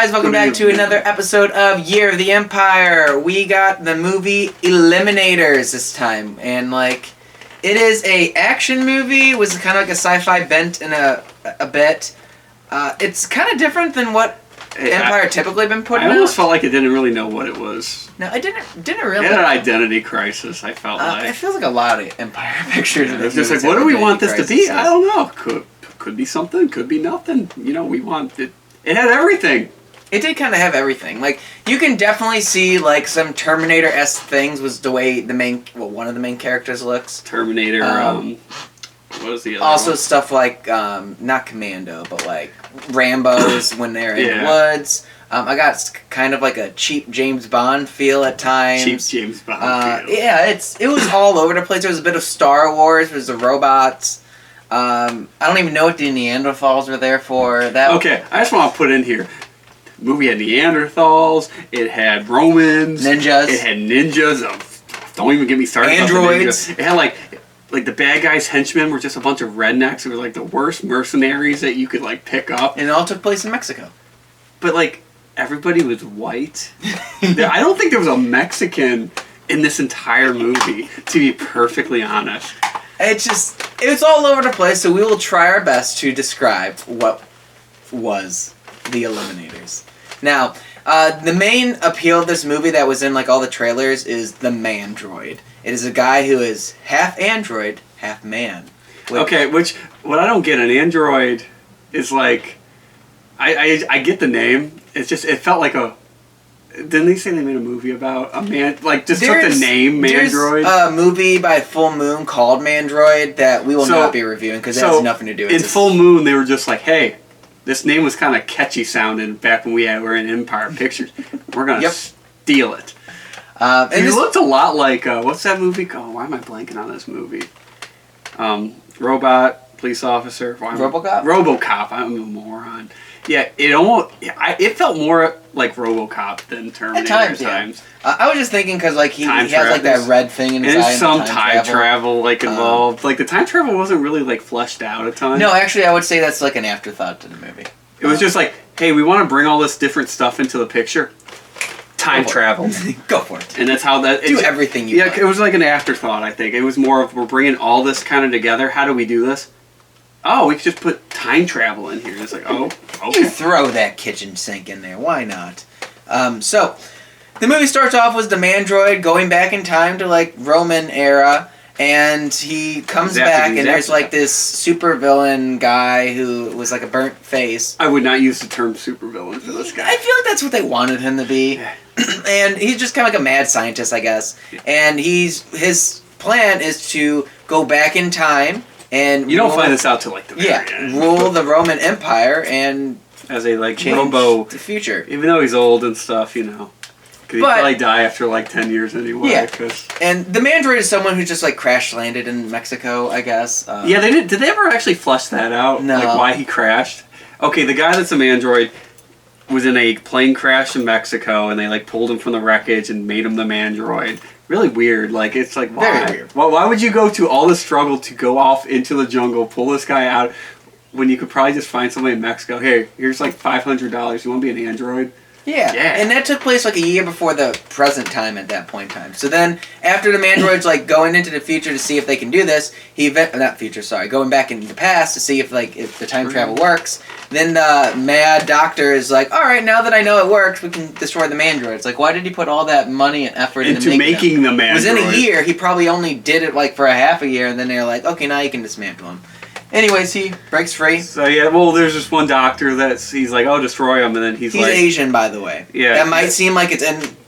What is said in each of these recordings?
guys, welcome back to another episode of Year of the Empire. We got the movie Eliminators this time, and like, it is a action movie. It was kind of like a sci-fi bent in a bit. It's kind of different than what Empire typically been putting out. I almost felt like it didn't really know what it was. No, it didn't really. It had an identity crisis, I felt like. It feels like a lot of Empire Pictures. It's just like, what do we want this to be? I don't know. Could be something, could be nothing. You know, we want it. It had everything. It did kind of have everything. Like, you can definitely see, like, some Terminator-esque things was the way one of the main characters looks. Terminator, what was the other also one? stuff like, not Commando, but, like, Rambo's when they're in the woods. I got kind of like a cheap James Bond feel at times. Cheap James Bond feel. Yeah, it was all over the place. There was a bit of Star Wars. There was the robots. I don't even know what the Neanderthals were there for. Okay, I just want to put in here. The movie had Neanderthals. It had Romans. Ninjas. It had ninjas. Don't even get me started. Androids. It had like the bad guys' henchmen were just a bunch of rednecks. It was like the worst mercenaries that you could like pick up. And it all took place in Mexico. But like everybody was white. I don't think there was a Mexican in this entire movie, to be perfectly honest. It's all over the place, so we will try our best to describe what was the Eliminators. Now, the main appeal of this movie that was in like all the trailers is the Mandroid. It is a guy who is half android, half man. What I don't get, an android is like, I get the name. It's just, it felt like a... Didn't they say they made a movie about a man? Like, just took the name Mandroid? There's a movie by Full Moon called Mandroid that we will not be reviewing because it has nothing to do with it. In Full Moon, they were just like, hey, this name was kind of catchy sounding back when we were in Empire Pictures. We're going to steal it. And it looked a lot like, what's that movie called? Why am I blanking on this movie? Robot, police officer. RoboCop? RoboCop. I'm a moron. Yeah, it felt more like RoboCop than Terminator at times. I was just thinking because like he has like that red thing in his eye. And some time travel like involved. Like the time travel wasn't really like fleshed out a ton. No, actually, I would say that's like an afterthought to the movie. It was just like, hey, we want to bring all this different stuff into the picture. Time travel. Go for it. And that's how that... Do everything you want. It was like an afterthought, I think. It was more of, we're bringing all this kind of together. How do we do this? Oh, we could just put time travel in here. It's like, oh, okay. You throw that kitchen sink in there. Why not? So, the movie starts off with the Mandroid going back in time to, like, Roman era. And he comes back, and there's, like, this super villain guy who was, like, a burnt face. I would not use the term super villain for this guy. I feel like that's what they wanted him to be. And he's just kind of like a mad scientist, I guess. And his plan is to go back in time and you don't find this out till like the very end. Rule the Roman Empire and as a like change the future. Even though he's old and stuff, you know, because he'd probably die after like 10 years anyway. Yeah, and the Mandroid is someone who just like crash landed in Mexico, I guess. Yeah, they did. Did they ever actually flesh that out? No. Like why he crashed? Okay, the guy that's a Mandroid was in a plane crash in Mexico, and they like pulled him from the wreckage and made him the Mandroid. Really weird. Like, it's like, why? Very weird. Well, why would you go to all this struggle to go off into the jungle, pull this guy out, when you could probably just find somebody in Mexico? Hey, here's like $500. You want to be an android? Yeah. And that took place like a year before the present time at that point in time. So then, after the Mandroid's like going into the future to see if they can do this, going back into the past to see if the time travel works. Then the mad doctor is like, all right, now that I know it works, we can destroy the Mandroid. It's like, why did he put all that money and effort into making the Mandroid? Within a year, he probably only did it like for a half a year, and then they're like, okay, now you can dismantle him. Anyways, he breaks free. So yeah, well, there's this one doctor he's like, oh, destroy him, and then he's like... He's Asian, by the way. Yeah. That might seem like it's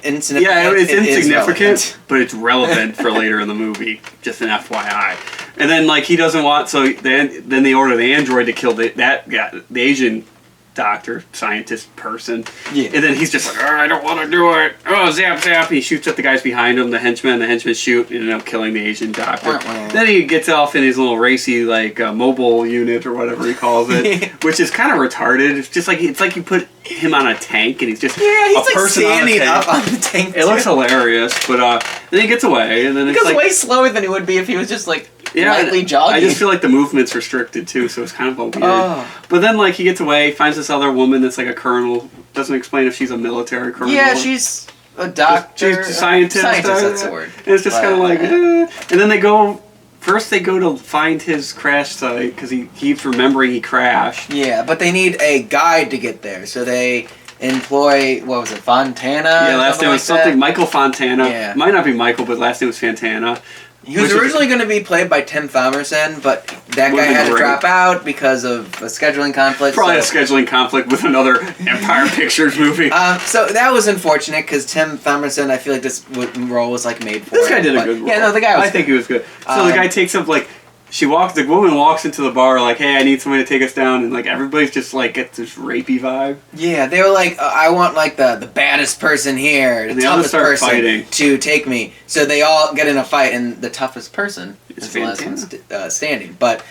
insignificant. Yeah, it's insignificant, but it's relevant for later in the movie. Just an FYI. And then, like, he doesn't want... So then they order the android to kill that guy, the Asian doctor, scientist person. Yeah. And then he's just like, oh, I don't want to do it. Oh, zap, zap. He shoots at the guys behind him, the henchmen. The henchmen shoot, and end up killing the Asian doctor. Then he gets off in his little racy, like, mobile unit or whatever he calls it, which is kind of retarded. It's like you put him on a tank, and he's just he's person standing on a tank. up on the tank. It looks hilarious, but then he gets away, and then he goes way slower than he would be if he was just like lightly jogging. I just feel like the movement's restricted too, so it's kind of a weird. But then like he gets away, finds this other woman that's like a colonel doesn't explain if she's a military criminal. Yeah, she's a doctor. She's a scientist. Scientist, that's the word. And it's just kind of like, And then they go to find his crash site because he keeps remembering he crashed. Yeah, but they need a guide to get there, so they employ, what was it, Fontana? Yeah, last name was something, Michael Fontana. Yeah. Might not be Michael, but last name was Fontana. He was originally going to be played by Tim Thomerson, but that guy had to drop out because of a scheduling conflict. Probably a scheduling conflict with another Empire Pictures movie. So that was unfortunate because Tim Thomerson, I feel like this role was like made for This him. guy did a good role. Yeah, no, the guy was I think he was good. So the guy takes up like... The woman walks into the bar like, hey, I need somebody to take us down, and like everybody's just like gets this rapey vibe. Yeah, they were like, I want like the baddest person here, the toughest person fighting to take me. So they all get in a fight, and the toughest person is the last one standing. But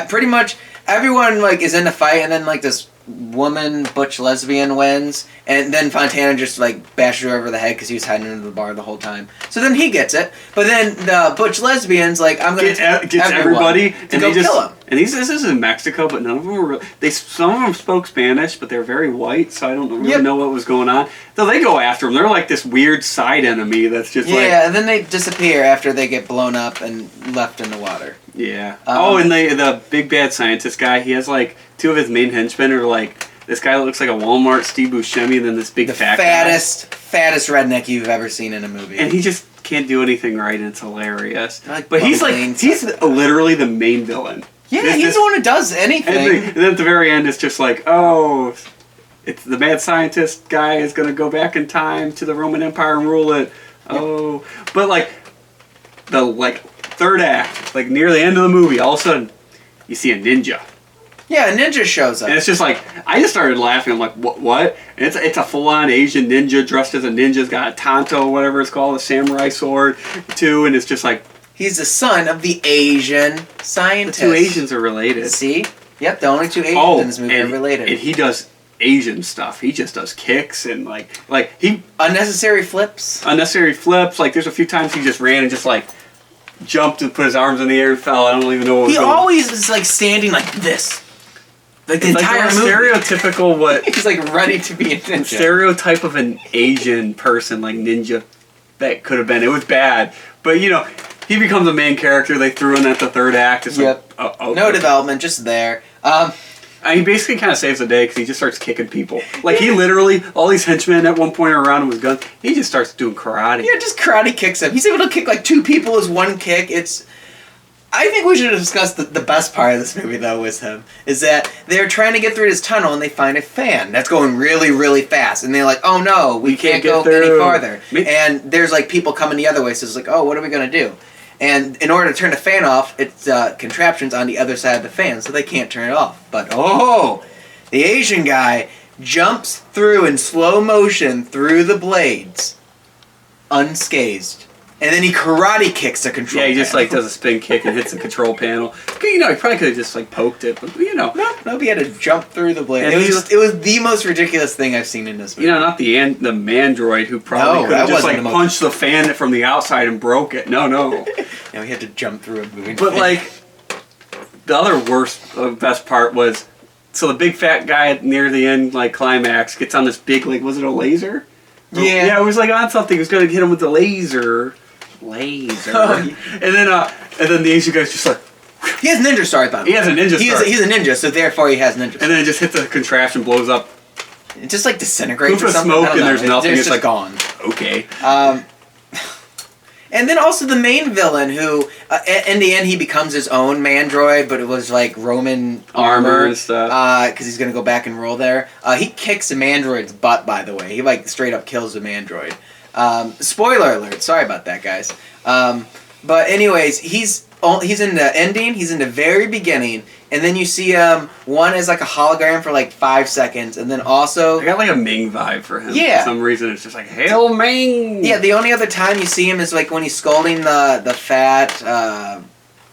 pretty much everyone like is in a fight, and then like this woman butch lesbian wins, and then Fontana just like bashes her over the head because he was hiding under the bar the whole time. So then he gets it, but then the butch lesbians like, I'm gonna gets everybody to go kill him. And this is in Mexico, but none of them were. Some of them spoke Spanish, but they're very white, so I don't really know what was going on. So they go after him. They're like this weird side enemy that's just like... Yeah, and then they disappear after they get blown up and left in the water. Yeah. And the big bad scientist guy, he has like two of his main henchmen are like this guy that looks like a Walmart Steve Buscemi, and then this big fattest redneck you've ever seen in a movie. And he just can't do anything right, and it's hilarious. But he's literally the main villain. Yeah, he's the one who does anything. And then at the very end, it's just like, it's the mad scientist guy is going to go back in time to the Roman Empire and rule it. Oh. But like, the third act, like near the end of the movie, all of a sudden, you see a ninja. Yeah, a ninja shows up. And it's just like, I just started laughing. I'm like, what? And it's a full-on Asian ninja dressed as a ninja. He's got a tanto, whatever it's called, a samurai sword, too. And it's just like... He's the son of the Asian scientist. The two Asians are related. See? Yep, the only two Asians in this movie are related. And he does Asian stuff. He just does kicks and like he... Unnecessary flips. Like, there's a few times he just ran and just like... jumped and put his arms in the air and fell. I don't even know what was going on. He always is like standing like this. Like the entire movie. Stereotypical what... He's like ready to be a ninja. Stereotype of an Asian person, like ninja, that could have been. It was bad. But, you know, he becomes a main character. They threw in at the third act. It's like, no development, just there. He basically kind of saves the day because he just starts kicking people. Like, he literally, all these henchmen at one point are around him with guns. He just starts doing karate. Yeah, just karate kicks him. He's able to kick like two people as one kick. I think we should have discussed the best part of this movie, though, with him, is that they're trying to get through this tunnel and they find a fan that's going really, really fast. And they're like, oh no, we can't go any farther. And there's like people coming the other way, so it's like, oh, what are we going to do? And in order to turn the fan off, it's contraptions on the other side of the fan, so they can't turn it off. But the Asian guy jumps through in slow motion through the blades, unscathed. And then he karate kicks the control panel. Yeah, he just like does a spin kick and hits the control panel. You know, he probably could have just like poked it, but you know. Nope, he had to jump through the blade. It was the most ridiculous thing I've seen in this movie. You know, not the Mandroid who probably could have just like punched the fan from the outside and broke it. No. No, he had to jump through a moving But fan. like, the other best part was, so the big fat guy near the end, like climax, gets on this big, like, was it a laser? Yeah, it was like on something. He was going to hit him with the laser. And then the Asian guy's just like... He has ninja stars, by the way. He has a ninja star. He's a ninja, so therefore he has ninja stars. And then it just hits the contraption, blows up. It just like disintegrates or something. Smoke and there's nothing. It's just like gone. Okay. And then also the main villain who, in the end, he becomes his own Mandroid, but it was like Roman armor and stuff. Because he's going to go back and rule there. He kicks a Mandroid's butt, by the way. He like straight up kills the Mandroid. Spoiler alert. Sorry about that, guys. But anyways, he's in the ending. He's in the very beginning. And then you see one as like a hologram for like 5 seconds, and then also... I got like a Ming vibe for him. Yeah. For some reason, it's just like, Hail Ming! Yeah, the only other time you see him is like when he's scolding the fat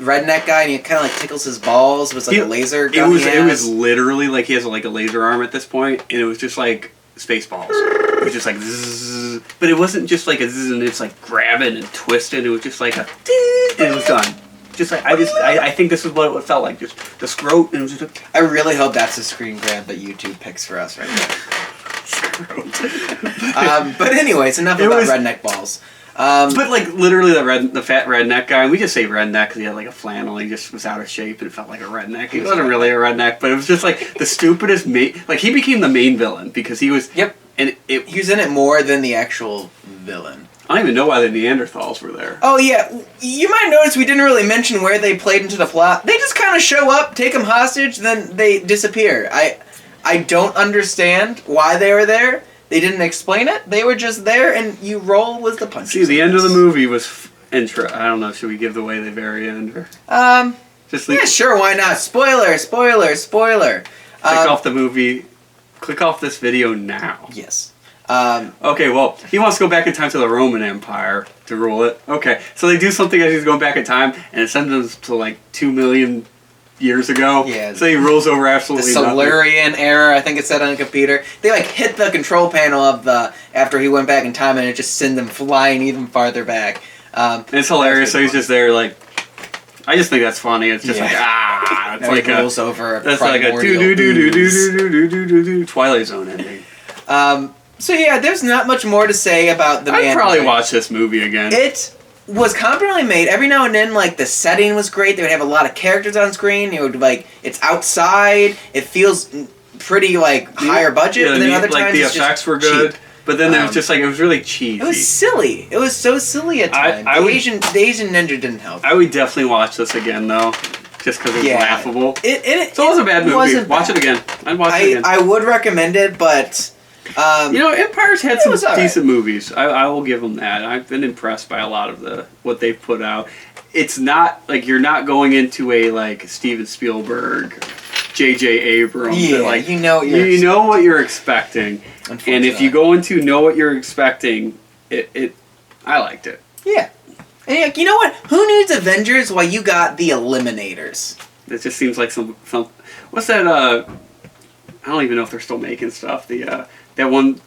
redneck guy, and he kind of like tickles his balls with like a laser gun. It was literally like he has like a laser arm at this point, and it was just like Spaceballs. It was just like zzz, but it wasn't just like a zzz, and it's like grabbing and twisting. It was just like a and it was done. Just like I think this is what it felt like. Just the scrote, and it was just. I really hope that's the screen grab that YouTube picks for us right now. throat. But anyways, enough about redneck balls. But like literally the fat redneck guy, we just say redneck because he had like a flannel. He just was out of shape and it felt like a redneck. He wasn't really a redneck, but it was just like the stupidest like he became the main villain because he was. Yep. And he was in it more than the actual villain. I don't even know why the Neanderthals were there. Oh yeah, you might notice we didn't really mention where they played into the plot. They just kind of show up, take them hostage, then they disappear. I don't understand why they were there. They didn't explain it. They were just there, and you roll with the punches. See, the end of the movie was intro. I don't know. Should we give away the very end? Or? Yeah, sure. Why not? Spoiler! Spoiler! Spoiler! Click off the movie. Click off this video now. Yes. Okay, well, he wants to go back in time to the Roman Empire to rule it. Okay, so they do something as he's going back in time, and it sends him to like 2 million years ago. Yeah. So he rolls over absolutely the nothing. Silurian era, I think it said on the computer. They like hit the control panel of after he went back in time, and it just sent them flying even farther back. And it's hilarious. So he's just there like. I just think that's funny. It's just like it's now like he rolls over a that's like a do Twilight Zone ending. So yeah, there's not much more to say about the. I'd probably watch this movie again. It was competently made. Every now and then, like the setting was great. They would have a lot of characters on screen. It would like it's outside. It feels pretty like higher budget. Yeah, and then other times the it's effects just were good. cheap. But then it was just like it was really cheesy. It was silly. It was so silly at times. The Asian ninja didn't help. I would definitely watch this again though, just because it was laughable. It wasn't a bad movie. Watch it again. I'd watch it again. I would recommend it, but Empire's had some decent movies. I will give them that. I've been impressed by a lot of what they've put out. It's not like you're not going into a like Steven Spielberg, J.J. Abrams. Yeah, like, you know what you're expecting. And if you go into know what you're expecting, I liked it. Yeah. And you know what? Who needs Avengers while you got the Eliminators? It just seems like some what's that? I don't even know if they're still making stuff. That one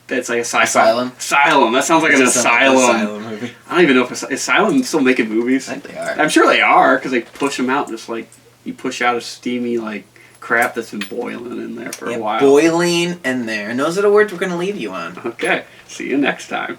that's like a sci-fi. Asylum. Asylum. That sounds like an asylum. Like an asylum movie. I don't even know if Asylum still making movies. I think they are. I'm sure they are because they push them out and just like you push out a steamy like crap that's been boiling in there for a while. Boiling in there. And those are the words we're going to leave you on. Okay. See you next time.